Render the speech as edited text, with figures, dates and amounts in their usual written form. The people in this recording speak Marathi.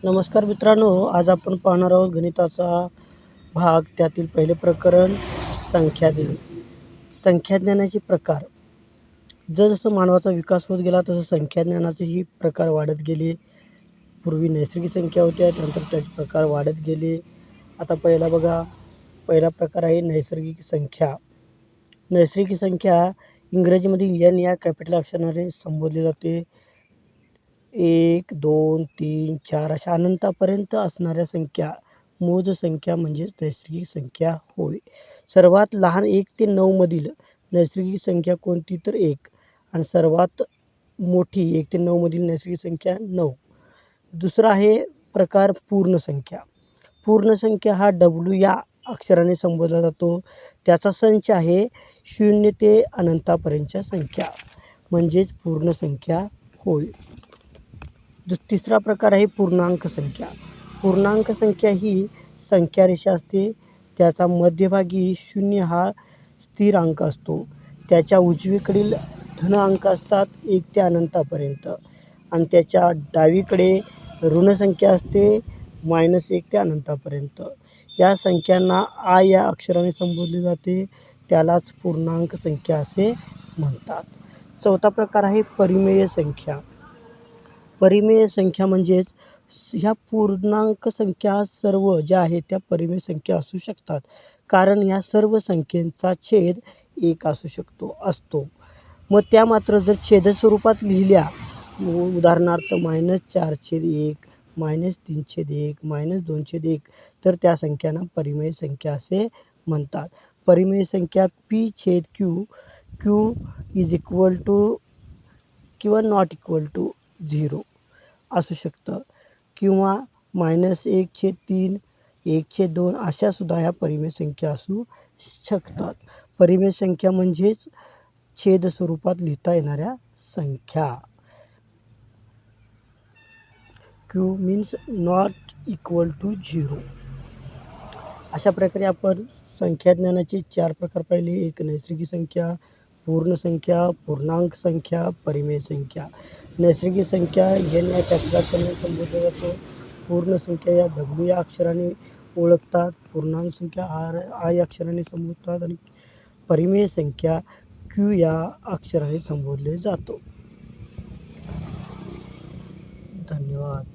नमस्कार मित्रांनो, आज आपण पाहणार आहोत गणिताचा भाग. त्यातील पहिले प्रकरण संख्याज्ञान. संख्याज्ञानाचे प्रकार. जसं मानवाचा विकास होत गेला तसं संख्याज्ञानाचेही प्रकार वाढत गेले. पूर्वी नैसर्गिक संख्या होत्या, त्यानंतर त्याचे प्रकार वाढत गेले. आता पहिला प्रकार आहे नैसर्गिक संख्या. नैसर्गिक संख्या इंग्रजीमधील n या कॅपिटल अक्षराने संबोधली जाते. 1, 2, 3, 4 अशा अनंतापर्यंत असणाऱ्या संख्या मोज संख्या म्हणजेच नैसर्गिक संख्या होय. सर्वात लहान 1 ते 9 मधील नैसर्गिक संख्या कोणती तर 1 आणि सर्वात मोठी 1 ते 9 मधील नैसर्गिक संख्या 9. दुसरा आहे प्रकार पूर्ण संख्या. पूर्ण संख्या हा W या अक्षराने संबोधला जातो. त्याचा संच आहे 0 ते अनंतापर्यंतच्या संख्या म्हणजेच पूर्ण संख्या होय. तिसरा प्रकार आहे पूर्णांक संख्या. पूर्णांक संख्या ही संख्या रेषा असते. त्याचा मध्यभागी 0 हा स्थिर अंक असतो. त्याच्या उजवीकडील धन अंक असतात 1 ते अनंतापर्यंत आणि त्याच्या डावीकडे ऋण संख्या असते -1 ते अनंतापर्यंत. या संख्यांना आ या अक्षराने संबोधले जाते. त्यालाच पूर्णांक संख्या असे म्हणतात. चौथा प्रकार आहे परिमेय संख्या. परिमेय संख्या म्हणजेच ह्या पूर्णांक संख्या सर्व ज्या आहेत त्या परिमेय संख्या असू शकतात, कारण ह्या सर्व संख्येचा छेद 1 असतो. मग त्या मात्र जर छेद स्वरूपात लिहिल्या, उदाहरणार्थ -4/1, -3/1, -2/1, तर त्या संख्यांना परिमेय संख्या असे म्हणतात. परिमेय संख्या p/q, q = किंवा ≠ 0 असू शकतं किंवा -1/3, 1/2 अशा सुद्धा ह्या परिमेय संख्या असू शकतात. परिमेय संख्या म्हणजेच छेद स्वरूपात लिहिता येणाऱ्या संख्या. q means ≠ 0. अशा प्रकारे आपण संख्याज्ञानाचे 4 प्रकार पाहिले. एक नैसर्गिक संख्या, पूर्ण संख्या, पूर्णांक संख्या, परिमेय संख्या. नैसर्गिक संख्या n या कॅपिटल अक्षराने संबोधला जातो. पूर्ण संख्या या W या अक्षराने ओळखतात. पूर्णांक संख्या आ या अक्षराने संबोधतात आणि परिमेय संख्या q या अक्षराने संबोधले जातो. धन्यवाद.